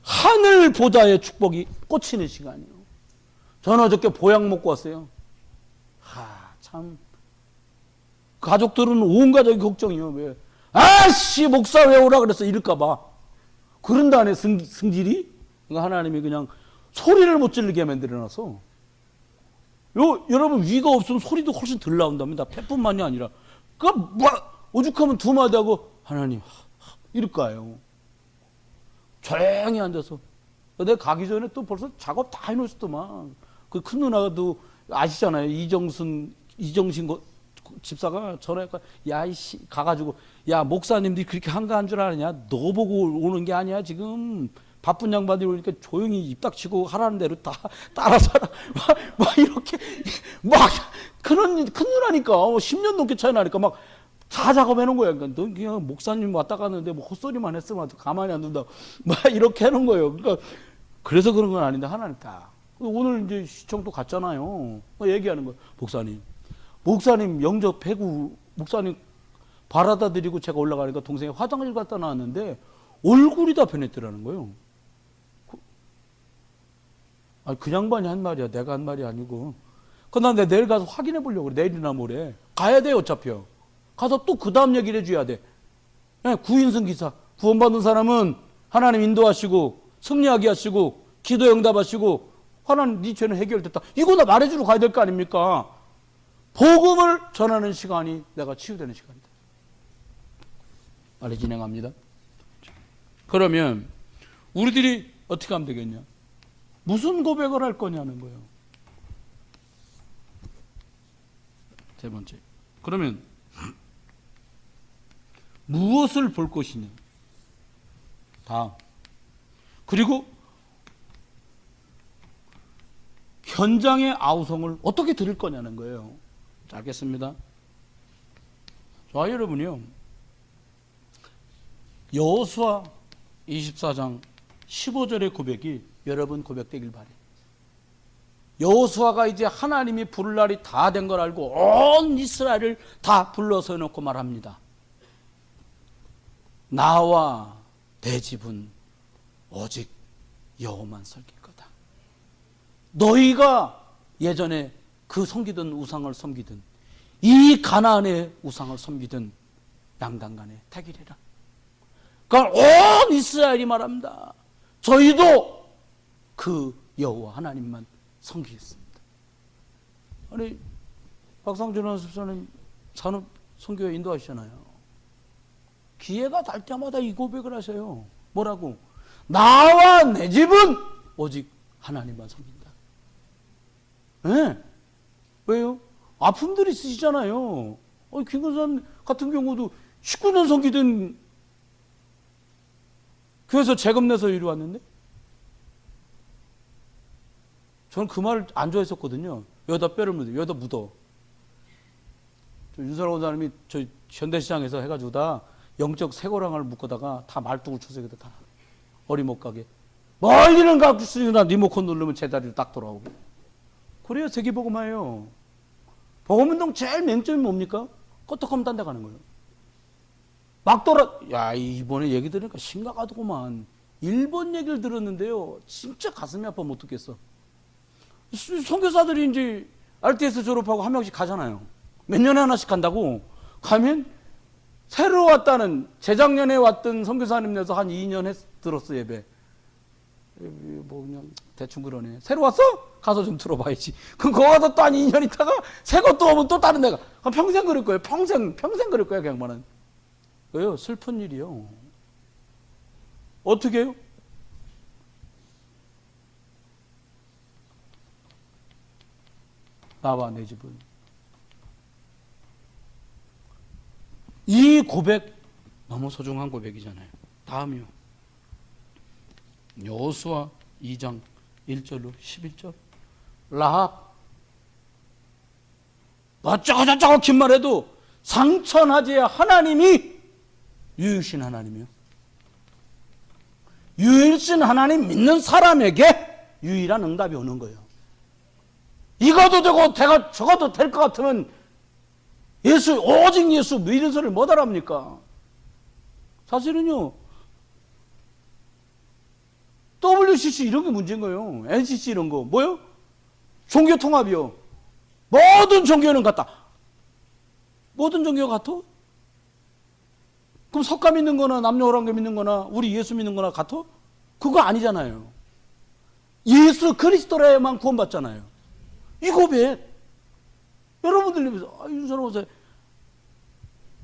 하늘 보좌의 축복이 꽂히는 시간이에요. 저는 어저께 보약 먹고 왔어요. 참 가족들은 온 가족이 걱정이요. 왜? 아씨 목사 왜 오라 그랬어 이럴까봐. 그런다네 승질이. 그러니까 하나님이 그냥 소리를 못 지르게 만들어놔서. 여러분 위가 없으면 소리도 훨씬 덜 나온답니다. 폐뿐만이 아니라. 그러니까 오죽하면 두 마디 하고 하나님 이럴 거예요. 조용히 앉아서 내가 가기 전에 또 벌써 작업 다 해놓으셨더만. 그 큰 누나도 아시잖아요. 이정신 집사가 전화해서 야, 이씨, 가가지고 야, 목사님들이 그렇게 한가한 줄 아느냐? 너 보고 오는 게 아니야. 지금 바쁜 양반들이 오니까 조용히 입 닥치고 하라는 대로 다 따라서 막 이렇게 막 큰 누나니까 10년 넘게 차이 나니까 막 다 작업해 놓은 거야. 그러니까 너 그냥 목사님 왔다 갔는데 뭐 헛소리만 했으면 가만히 안 둔다. 막 이렇게 해놓은 거예요. 그러니까 그래서 그런 건 아닌데 하나님 딱. 오늘 이제 시청도 갔잖아요. 얘기하는 거예요. 목사님 영접 배구 목사님 바라다 드리고 제가 올라가니까 동생이 화장실 갔다 나왔는데 얼굴이 다 변했더라는 거예요. 그 양반이 한 말이야. 내가 한 말이 아니고. 그러나 내일 가서 확인해 보려고 그래. 내일이나 모레. 가야 돼 어차피요. 가서 또 그 다음 얘기를 해줘야 돼. 구인승 기사. 구원받은 사람은 하나님 인도하시고 승리하게 하시고 기도 응답하시고 하나님 네 죄는 해결됐다. 이거 나 말해주러 가야 될 거 아닙니까? 복음을 전하는 시간이 내가 치유되는 시간이다. 빨리 진행합니다. 그러면 우리들이 어떻게 하면 되겠냐? 무슨 고백을 할 거냐는 거예요. 세 번째. 그러면 무엇을 볼 것이냐? 다음. 그리고 현장의 아우성을 어떻게 들을 거냐는 거예요. 자, 알겠습니다. 자, 여러분이요. 여호수아 24장 15절의 고백이 여러분 고백되길 바래. 여호수아가 이제 하나님이 부를 날이 다 된 걸 알고 온 이스라엘을 다 불러서 놓고 말합니다. 나와 내 집은 오직 여호만 섬길 거다. 너희가 예전에 그 섬기던 우상을 섬기든 이 가나안의 우상을 섬기든 양단간에 타기래라. 그러니까 온 이스라엘이 말합니다. 저희도 그 여호와 하나님만 섬기겠습니다. 아니 박상준 연습사는 산업 선교에 인도하시잖아요. 기회가 날 때마다 이 고백을 하세요. 뭐라고? 나와 내 집은 오직 하나님만 섬긴다. 네. 왜요? 아픔들이 있으시잖아요. 김근산 같은 경우도 19년 섬기던 교회에서 재금 내서 이리 왔는데 저는 그 말을 안 좋아했었거든요. 여기다 뼈를 묻어. 여기다 묻어. 윤석열 원장님이 저 현대시장에서 해가지고 다 영적 쇠고랑을 묶어다가 다 말뚝을 쳐서 여기다 다 어리못 가게. 멀리는 갖고 쓰느라 리모컨 누르면 제자리로 딱 돌아오고. 그래요. 세계복음화예요. 복음운동 제일 맹점이 뭡니까? 껐떡하면 딴 데 가는 거예요. 막 야, 이번에 얘기 들으니까 심각하더구만. 일본 얘기를 들었는데요. 진짜 가슴이 아파 못 듣겠어. 선교사들이 이제 RTS 졸업하고 한 명씩 가잖아요. 몇 년에 하나씩 간다고. 가면 새로 왔다는, 재작년에 왔던 선교사님네서 한 2년 들었어, 예배. 뭐 그냥 대충 그러네. 새로 왔어? 가서 좀 들어봐야지. 그럼 거기 가서 또 한 2년 있다가 새 것도 오면 또 다른 데가. 그럼 평생 그럴 거예요. 평생 그럴 거야, 그 양반은. 왜요? 슬픈 일이요. 어떻게 해요? 나와 내 집은. 이 고백 너무 소중한 고백이잖아요. 다음이요. 여호수아 2장 1절로 11절. 라합. 어쩌고저쩌고 긴 말해도 상처나지의 하나님이 유일신 하나님이요. 유일신 하나님 믿는 사람에게 유일한 응답이 오는 거예요. 이거도 되고 저거도 될 것 같으면 예수, 오직 예수 믿는 소리를 못 알아합니까? 사실은요, WCC 이런 게 문제인 거예요. NCC 이런 거. 뭐요? 종교 통합이요. 모든 종교는 같다. 모든 종교가 같아? 그럼 석가 믿는 거나 남녀호랑교 믿는 거나 우리 예수 믿는 거나 같아? 그거 아니잖아요. 예수 그리스도라야만 구원받잖아요. 이 고백. 여러분들 윤석열 원사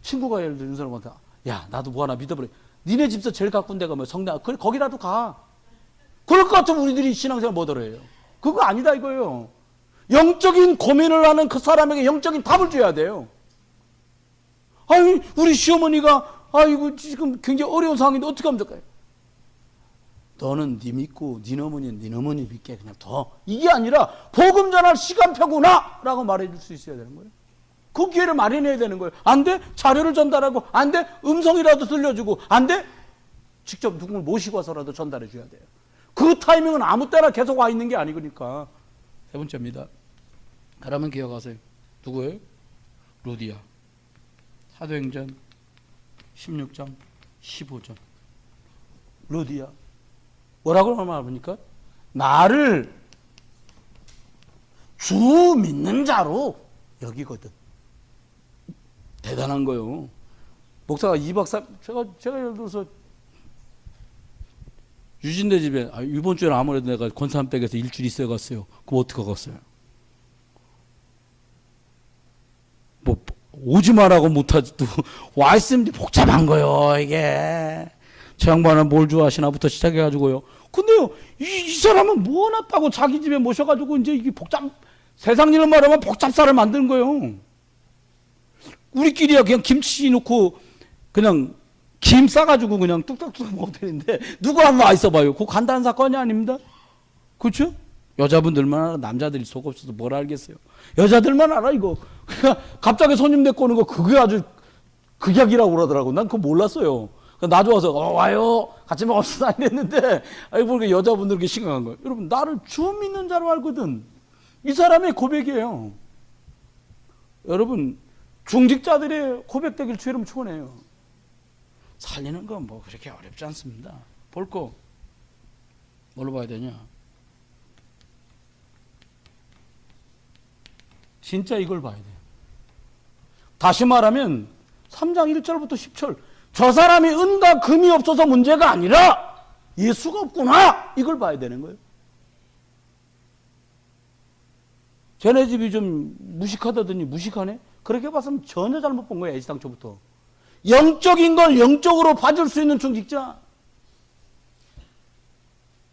친구가 예를 들어 윤석열 원사 야 나도 뭐 하나 믿어버려. 니네 집서 제일 가꾼 데가 뭐 성당 그래 거기라도 가. 그럴 것 같으면 우리들이 신앙생활 뭐더러 해요? 그거 아니다 이거예요. 영적인 고민을 하는 그 사람에게 영적인 답을 줘야 돼요. 아니, 우리 시어머니가, 아이고, 지금 굉장히 어려운 상황인데 어떻게 하면 될까요? 너는 네 믿고, 네 어머니는 네 어머니 믿게 그냥 둬. 이게 아니라, 복음 전할 시간표구나! 라고 말해줄 수 있어야 되는 거예요. 그 기회를 마련해야 되는 거예요. 안 돼? 자료를 전달하고, 안 돼? 음성이라도 들려주고, 안 돼? 직접 누군가를 모시고 와서라도 전달해 줘야 돼요. 그 타이밍은 아무 때나 계속 와 있는 게 아니니까. 세 번째입니다. 그러면 기억하세요. 누구예요? 루디아. 사도행전 16장 15절. 루디아. 뭐라고 말합니까? 나를 주 믿는 자로 여기거든. 대단한 거요. 목사가 2박 3일, 제가 예를 들어서 유진대 집에, 이번 주에는 아무래도 내가 권산백에서 일주일 있어 갔어요. 그럼 어떻게 갔어요? 뭐, 오지 말라고 못하지도, 와 있으면 복잡한 거요, 이게. 저 양반은 뭘 좋아하시나부터 시작해가지고요. 근데요, 이 사람은 뭐 하났다고 자기 집에 모셔가지고 이제 이게 세상 일을 말하면 복잡사를 만드는 거예요. 우리끼리야 그냥 김치 넣고 그냥 김 싸가지고 그냥 뚝딱뚝딱 먹어도 되는데 누구 한번 와 있어봐요. 그거 간단한 사건이 아닙니다. 그렇죠? 여자분들만 알아. 남자들이 속 없어서 뭘 알겠어요. 여자들만 알아 이거. 갑자기 손님 데리고 오는 거 그게 아주 극약이라고 그러더라고. 난 그거 몰랐어요. 나 좋아서 와요 같이 먹읍시다 이랬는데 아이 보니까 여자분들 이렇게 심각한 거예요. 여러분 나를 주 믿는 자로 알거든. 이 사람의 고백이에요. 여러분 중직자들의 고백되길 주 이름 축원해요. 살리는 건 뭐 그렇게 어렵지 않습니다. 볼 거 뭘로 봐야 되냐? 진짜 이걸 봐야 돼요. 다시 말하면 3장 1절부터 10절 저 사람이 은과 금이 없어서 문제가 아니라 예수가 없구나 이걸 봐야 되는 거예요. 쟤네 집이 좀 무식하다더니 무식하네? 그렇게 봤으면 전혀 잘못 본 거야 애시당초부터. 영적인 걸 영적으로 봐줄 수 있는 중직자.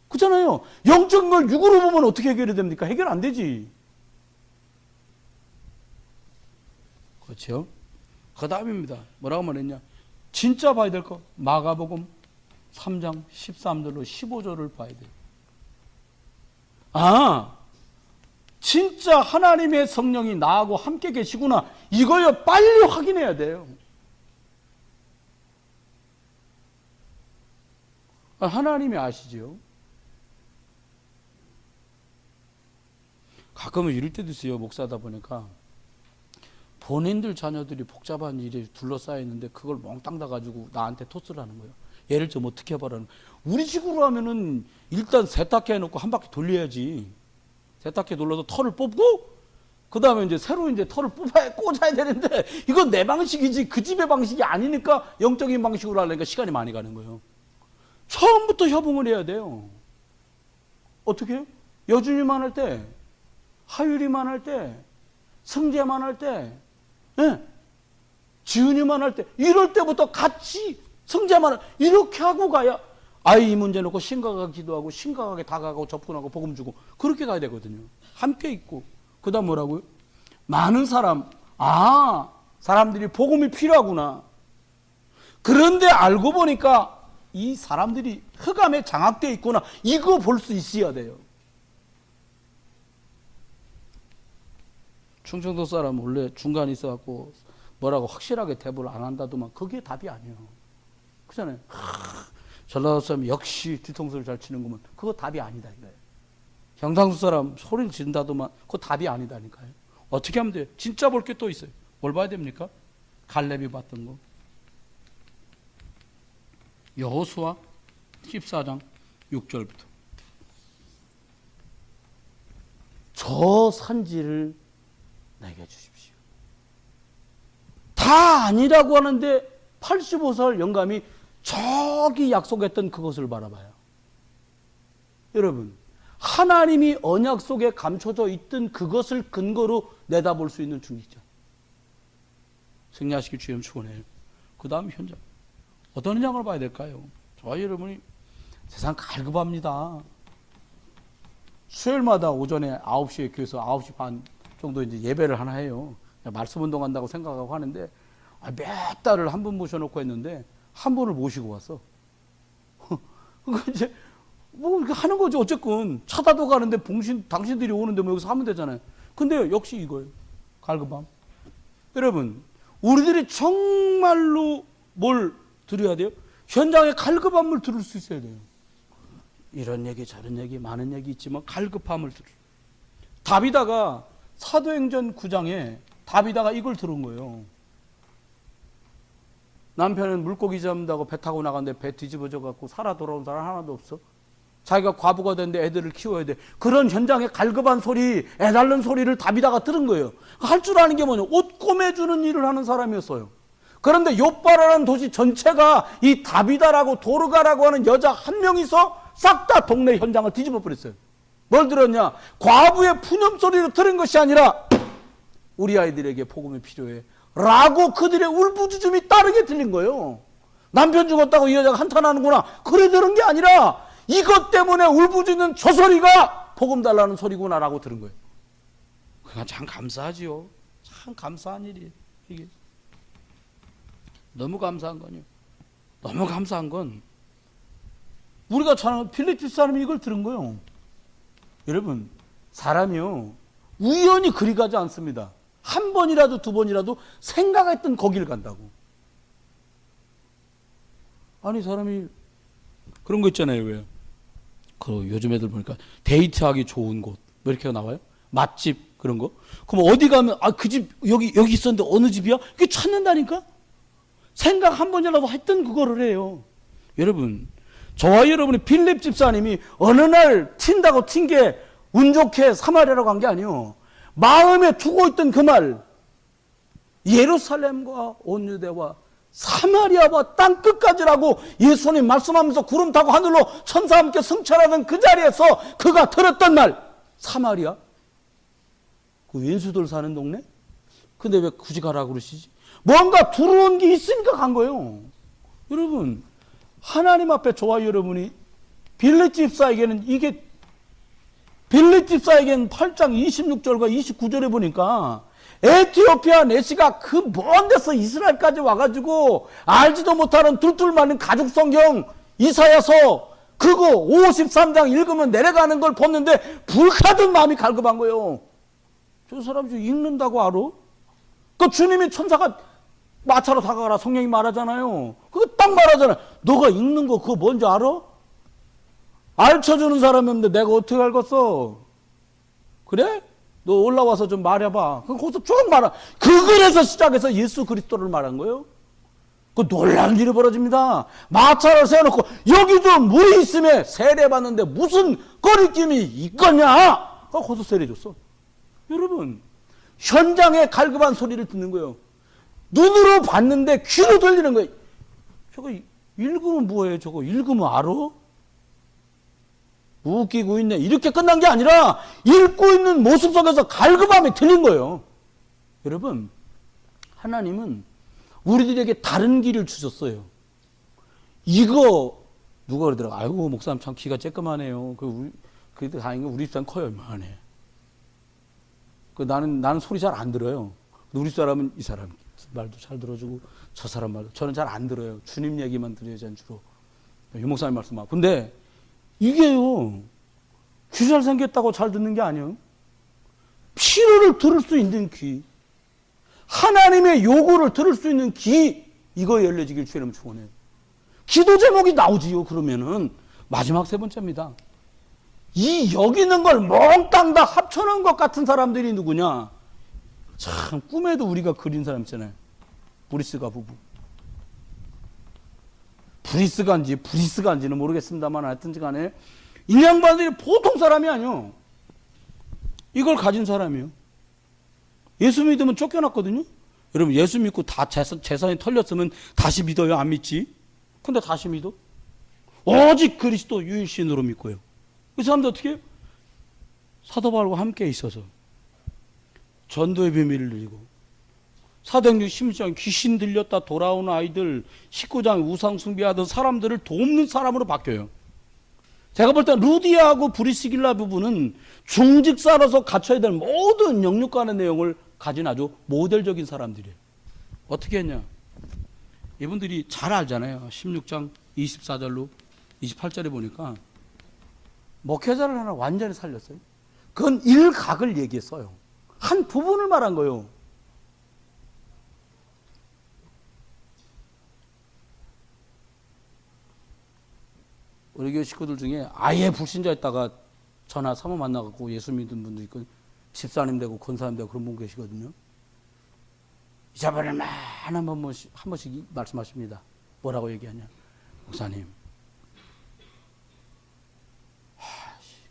그렇잖아요. 영적인 걸 육으로 보면 어떻게 해결이 됩니까? 해결 안 되지. 그렇죠? 그 다음입니다. 뭐라고 말했냐? 진짜 봐야 될 거. 마가복음 3장 13절로 15절을 봐야 돼요. 진짜 하나님의 성령이 나하고 함께 계시구나. 이거요 빨리 확인해야 돼요. 하나님이 아시죠? 가끔은 이럴 때도 있어요. 목사다 보니까 본인들 자녀들이 복잡한 일에 둘러싸여 있는데 그걸 몽땅 다 가지고 나한테 토스를 하는 거예요. 얘를 좀 어떻게 해봐라는. 우리 식으로 하면은 일단 세탁기 해놓고 한 바퀴 돌려야지. 세탁기 돌려서 털을 뽑고 그 다음에 이제 새로 이제 털을 꽂아야 되는데 이건 내 방식이지 그 집의 방식이 아니니까 영적인 방식으로 하려니까 시간이 많이 가는 거예요. 처음부터 협응을 해야 돼요. 어떻게 해요? 여준이만 할 때, 하율이만 할 때, 승재만 할 때, 지은이만 할 때, 이럴 때부터 같이 승재만 이렇게 하고 가야 아이 문제 놓고 심각하게 기도하고 심각하게 다가가고 접근하고 복음 주고 그렇게 가야 되거든요. 함께 있고. 그 다음 뭐라고요? 많은 사람들이 복음이 필요하구나. 그런데 알고 보니까 이 사람들이 흑암에 장악되어 있구나. 이거 볼 수 있어야 돼요. 충청도 사람 원래 중간에 있어갖고 뭐라고 확실하게 대부를 안 한다더만 그게 답이 아니에요. 그렇잖아요. 전라도 사람 역시 뒤통수를 잘 치는구만. 그거 답이 아니다 이거예요. 경상도 사람 소리를 지른다더만 그거 답이 아니다니까요. 어떻게 하면 돼요? 진짜 볼 게 또 있어요. 뭘 봐야 됩니까? 갈렙이 봤던 거. 여호수아 14장 6절부터. 저 산지를 내게 주십시오. 다 아니라고 하는데 85살 영감이 저기 약속했던 그것을 바라봐요. 여러분, 하나님이 언약 속에 감춰져 있던 그것을 근거로 내다볼 수 있는 중직자. 승리하시길 주님 축원해요. 그 다음 현장. 어떤 현장을 봐야 될까요? 저와 여러분이 세상 갈급합니다. 수요일마다 오전에 9시에 교회에서 9시 반 정도 이제 예배를 하나 해요. 말씀 운동한다고 생각하고 하는데 몇 달을 한 분 모셔놓고 했는데 한 분을 모시고 왔어. 그러니까 이제 뭐 하는 거지. 어쨌건 차다도 가는데 당신들이 오는데 뭐 여기서 하면 되잖아요. 근데 역시 이거예요. 갈급함. 여러분, 우리들이 정말로 뭘 드려야 돼요? 현장에 갈급함을 들을 수 있어야 돼요. 이런 얘기 저런 얘기 많은 얘기 있지만 갈급함을 들을. 다비다가 사도행전 9장에 다비다가 이걸 들은 거예요. 남편은 물고기 잡는다고 배 타고 나갔는데 배 뒤집어져 갖고 살아 돌아온 사람 하나도 없어. 자기가 과부가 됐는데 애들을 키워야 돼. 그런 현장에 갈급한 소리, 애달른 소리를 다비다가 들은 거예요. 할 줄 아는 게 뭐냐? 옷 꼬매주는 일을 하는 사람이었어요. 그런데 요빠라는 도시 전체가 이 다비다라고 도르가라고 하는 여자 한 명이서 싹 다 동네 현장을 뒤집어 버렸어요. 뭘 들었냐? 과부의 푸념 소리를 들은 것이 아니라 우리 아이들에게 복음이 필요해 라고 그들의 울부짖음이 따르게 들린 거예요. 남편 죽었다고 이 여자가 한탄하는구나. 그래 들은 게 아니라 이것 때문에 울부짖는 저 소리가 복음 달라는 소리구나라고 들은 거예요. 그건 참 감사하지요. 참 감사한 일이에요. 이게 너무 감사한 거요. 너무 감사한 건 우리가 잘 필리핀 사람이 이걸 들은 거예요. 여러분, 사람이요 우연히 그리 가지 않습니다. 한 번이라도 두 번이라도 생각했던 거기를 간다고. 아니 사람이 그런 거 있잖아요. 왜요? 그 요즘 애들 보니까 데이트하기 좋은 곳 뭐 이렇게 나와요? 맛집 그런 거. 그럼 어디 가면 그 집 여기 있었는데 어느 집이야? 이게 찾는다니까. 생각 한 번이라도 했던 그거를 해요. 여러분, 저와 여러분이 빌립 집사님이 어느 날 튄다고 튄 게 운 좋게 사마리아라고 간 게 아니에요. 마음에 두고 있던 그 말, 예루살렘과 온 유대와 사마리아와 땅 끝까지라고 예수님 말씀하면서 구름 타고 하늘로 천사와 함께 승천하던 그 자리에서 그가 들었던 말, 사마리아? 그 왼수들 사는 동네? 근데 왜 굳이 가라고 그러시지? 뭔가 들어온 게 있으니까 간 거예요. 여러분, 하나님 앞에 저와 여러분이 빌립 집사에게는 이게 빌립 집사에게는 8장 26절과 29절에 보니까 에티오피아 내시가 그 먼 데서 이스라엘까지 와가지고 알지도 못하는 둘둘 많은 가죽 성경 이사야서 그거 53장 읽으면 내려가는 걸 봤는데 불타던 마음이 갈급한 거예요. 저 사람 지금 읽는다고 알아? 그 주님이 천사가 마차로 다가가라 성령이 말하잖아요. 그거 딱 말하잖아요. 너가 읽는 거 그거 뭔지 알아? 알려주는 사람이 없는데 내가 어떻게 알겠어? 그래? 너 올라와서 좀 말해봐. 그럼 거기서 쭉 말하. 그 글에서 시작해서 예수 그리스도를 말한 거예요. 그 놀라운 일이 벌어집니다. 마차를 세워놓고 여기도 물이 있음에 세례받는데 무슨 거리낌이 있겠냐? 거기서 세례줬어. 여러분, 현장에 갈급한 소리를 듣는 거예요. 눈으로 봤는데 귀로 들리는 거예요. 저거 읽으면 뭐예요? 저거 읽으면 알아? 웃기고 있네. 이렇게 끝난 게 아니라 읽고 있는 모습 속에서 갈급함이 들린 거예요. 여러분, 하나님은 우리들에게 다른 길을 주셨어요. 이거 누가 그러더라고. 아이고 목사님 참 키가 쬐끄만해요. 그래도 다행인 건 우리 집사람 커요. 이만해. 나는 소리 잘 안 들어요. 우리 사람은 이 사람 말도 잘 들어주고 저 사람 말도 저는 잘 안 들어요. 주님 얘기만 들어요. 전 주로 유 목사님 말씀하고. 근데 이게요 귀 잘 생겼다고 잘 듣는 게 아니에요. 필요를 들을 수 있는 귀, 하나님의 요구를 들을 수 있는 귀, 이거 열려지길 주님 축원해요. 기도 제목이 나오지요. 그러면은 마지막 세 번째입니다. 이 여기 있는 걸 몽땅 다 합쳐놓은 것 같은 사람들이 누구냐? 참 꿈에도 우리가 그린 사람 있잖아요. 브리스가 부부. 브리스가인지는 모르겠습니다만 하여튼 간에 이 양반들이 보통 사람이 아니요. 이걸 가진 사람이에요. 예수 믿으면 쫓겨났거든요. 여러분 예수 믿고 다 재산이 털렸으면 다시 믿어요? 안 믿지? 근데 다시 믿어? 오직 그리스도 유일신으로 믿고요. 그 사람들 어떻게 해요? 사도 바울과 함께 있어서 전도의 비밀을 누리고, 사도행전 16장 귀신 들렸다 돌아오는 아이들, 19장 우상 숭배하던 사람들을 돕는 사람으로 바뀌어요. 제가 볼 때 루디아하고 브리스길라 부부는 중직사로서 갖춰야 될 모든 영육간의 내용을 가진 아주 모델적인 사람들이에요. 어떻게 했냐? 이분들이 잘 알잖아요. 16장 24절로 28절에 보니까 목회자를 하나 완전히 살렸어요. 그건 일각을 얘기했어요. 한 부분을 말한 거예요. 우리 교회 식구들 중에 아예 불신자였다가 전화 사모 만나갖고 예수 믿은 분도 있고 집사님 되고 권사님 되고 그런 분 계시거든요. 잊어버릴만 한 번씩 말씀하십니다. 뭐라고 얘기하냐? 목사님,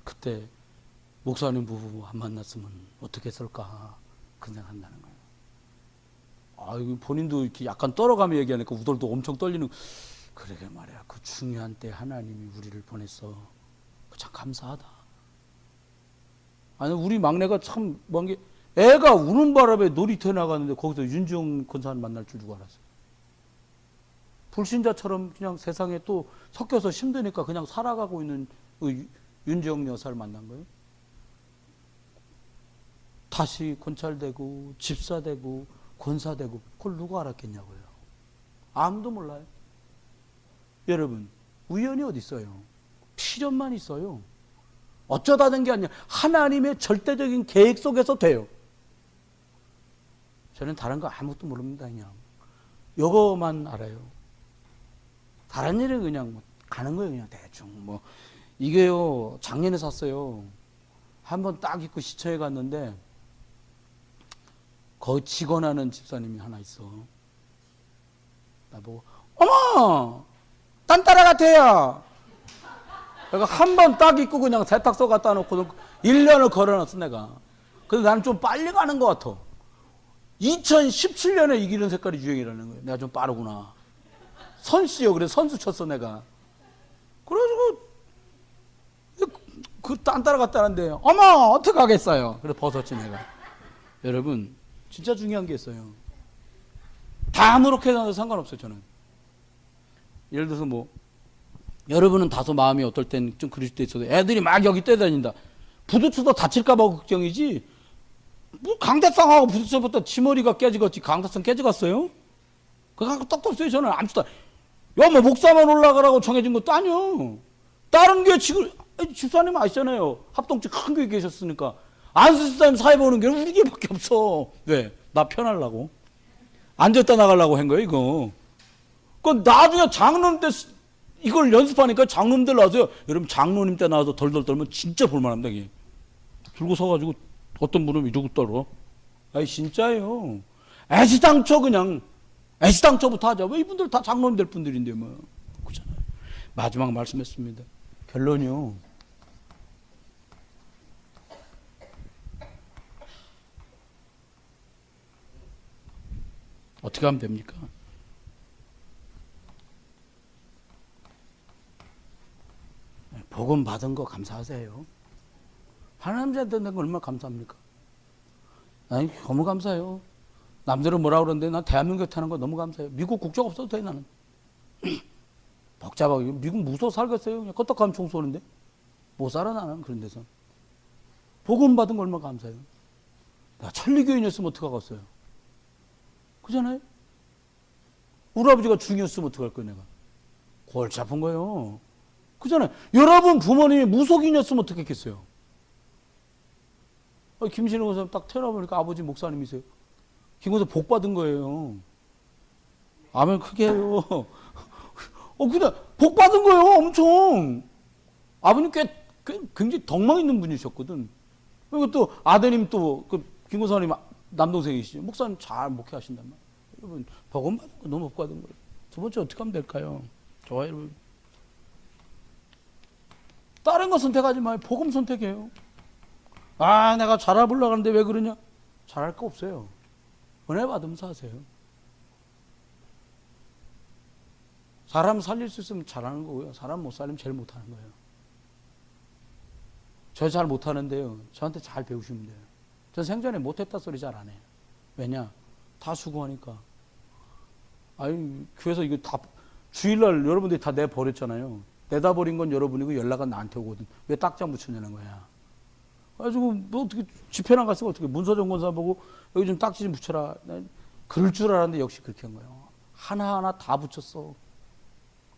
그때 목사님 부부 안 만났으면 어떻게 했을까 그 생각한다는 거예요. 아, 본인도 이렇게 약간 떨어가며 얘기하니까 우덜도 엄청 떨리는. 그러게 말이야. 그 중요한 때 하나님이 우리를 보냈어. 참 감사하다. 아니, 우리 막내가 참 뭐한 게, 애가 우는 바람에 놀이터에 나가는데 거기서 윤지영 권사님 만날 줄 누가 알았어요. 불신자처럼 그냥 세상에 또 섞여서 힘드니까 그냥 살아가고 있는 그 윤지영 여사를 만난 거예요. 다시 권찰되고 집사되고 권사되고 그걸 누가 알았겠냐고요. 아무도 몰라요. 여러분, 우연이 어디 있어요? 필연만 있어요. 어쩌다 된 게 아니라 하나님의 절대적인 계획 속에서 돼요. 저는 다른 거 아무것도 모릅니다. 그냥 요거만 알아요. 다른 일은 그냥 뭐 가는 거예요. 그냥 대충 뭐 이게요, 작년에 샀어요. 한번 딱 입고 시청에 갔는데 거기 직원하는 집사님이 하나 있어. 나보고 어머, 딴따라 같아요. 내가 한 번 딱 입고 그냥 세탁소 갖다 놓고 1년을 걸어놨어 내가. 근데 나는 좀 빨리 가는 것 같아. 2017년에 이기는 색깔이 유행이라는 거예요. 내가 좀 빠르구나. 선씨요. 그래서 선수 쳤어 내가. 그래가지고 그 딴따라 갔다는데 어머 어떡하겠어요. 그래서 벗었지 내가. 여러분 진짜 중요한 게 있어요. 다 아무렇게 해도 상관없어요. 저는 예를 들어서 뭐 여러분은 다소 마음이 어떨 땐 좀 그럴 때 있어도 애들이 막 여기 뛰어다닌다. 부딪혀서 다칠까봐 걱정이지. 뭐 강대상하고 부딪혀부터 치머리가 깨지겠지. 강대상 깨져갔어요? 그거 떡도 없어요. 저는 아무튼 야, 뭐 목사만 올라가라고 정해진 것도 아니요. 다른 교회 지금 집사님 아시잖아요. 합동체 큰 교회 계셨으니까 안수사님 사회 보는 게 우리 교회밖에 없어. 왜? 나 편하려고. 앉았다 나가려고 한 거예요 이거. 그 나중에 장로님 때 이걸 연습하니까 장로님들 나와서요. 여러분 장로님 때 나와서 덜덜 떨면 진짜 볼만합니다. 이게. 들고 서가지고 어떤 분은 이러고 떨어. 아니 진짜예요. 애시당초 그냥 애시당초부터 하자. 왜 이분들 다 장로님 될 분들인데 뭐. 그렇잖아요. 마지막 말씀했습니다. 결론이요. 어떻게 하면 됩니까? 복음 받은 거 감사하세요. 하나님한테 된 거 얼마나 감사합니까? 아니, 너무 감사해요. 남들은 뭐라 그러는데 난 대한민국에 타는 거 너무 감사해요. 미국 국적 없어도 돼 나는. 복잡하게 미국 무서워 살겠어요. 그냥 껐떡하면 총 쏘는데 못 살아 나는 그런 데서. 복음 받은 거 얼마나 감사해요. 나 천리교인이었으면 어떡하겠어요. 그잖아요. 우리 아버지가 중이었으면 어떡할 거예요 내가. 골치 아픈 거예요. 그잖아요. 여러분 부모님이 무속인이었으면 어떻겠어요? 김신영 권사님 딱 태어나보니까 아버지 목사님이세요. 김권사 복 받은 거예요. 아멘 크게 해요. 그냥 복 받은 거예요. 엄청. 아버님 굉장히 덕망 있는 분이셨거든. 그리고 또 아드님 또 김권사님 남동생이시죠. 목사님 잘 목회하신단 말이에요. 여러분 복음 받은 거 너무 복 받은 거예요. 두 번째 어떻게 하면 될까요? 좋아요 여러분. 다른 거 선택하지 마요. 복음 선택해요. 아, 내가 잘해보려고 하는데 왜 그러냐? 잘할 거 없어요. 은혜 받으면서 하세요. 사람 살릴 수 있으면 잘하는 거고요. 사람 못 살리면 제일 못하는 거예요. 저 잘 못하는데요. 저한테 잘 배우시면 돼요. 저 생전에 못했다 소리 잘 안 해요. 왜냐? 다 수고하니까. 아니, 교회에서 이거 다, 주일날 여러분들이 다 내버렸잖아요. 내다버린 건 여러분이고 연락은 나한테 오거든. 왜 딱지 붙였냐는 거야. 가지고 뭐 어떻게 집회 나갔으면 어떻게 문서정 권사 보고 여기 좀 딱지 좀 붙여라. 난 그럴 줄 알았는데 역시 그렇게 한 거예요. 하나하나 다 붙였어.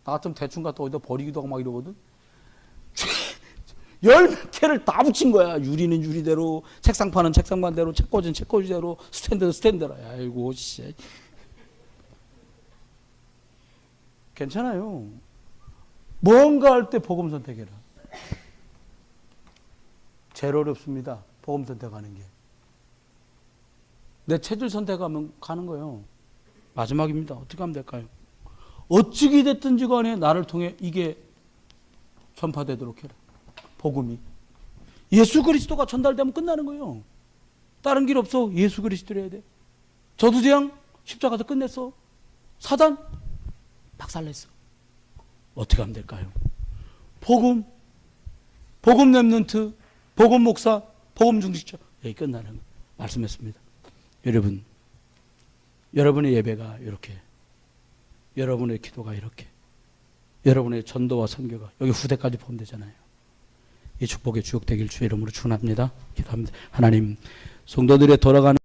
나 같으면 대충 갖다 어디다 버리기도 하고 막 이러거든. 10몇 개를 다 붙인 거야. 유리는 유리대로, 책상판은 책상판대로, 책꽂이는 책꽂이대로, 스탠드는 스탠드라. 아이고, 씨. 괜찮아요. 뭔가 할 때 복음 선택해라. 제일 어렵습니다. 복음 선택하는 게. 내 체질 선택하면 가는 거예요. 마지막입니다. 어떻게 하면 될까요? 어찌게 됐든지 간에 나를 통해 이게 전파되도록 해라. 복음이. 예수 그리스도가 전달되면 끝나는 거예요. 다른 길 없어. 예수 그리스도를 해야 돼. 저두재앙 십자가에서 끝냈어. 사단 박살냈어. 어떻게 하면 될까요? 복음 랩런트, 복음 목사, 복음 중직자 여기 끝나는 거 말씀했습니다. 여러분, 여러분의 예배가 이렇게, 여러분의 기도가 이렇게, 여러분의 전도와 선교가 여기 후대까지 포함되잖아요. 이 축복의 주역 되길 주의 이름으로 축원합니다. 기도합니다. 하나님, 성도들의 돌아가는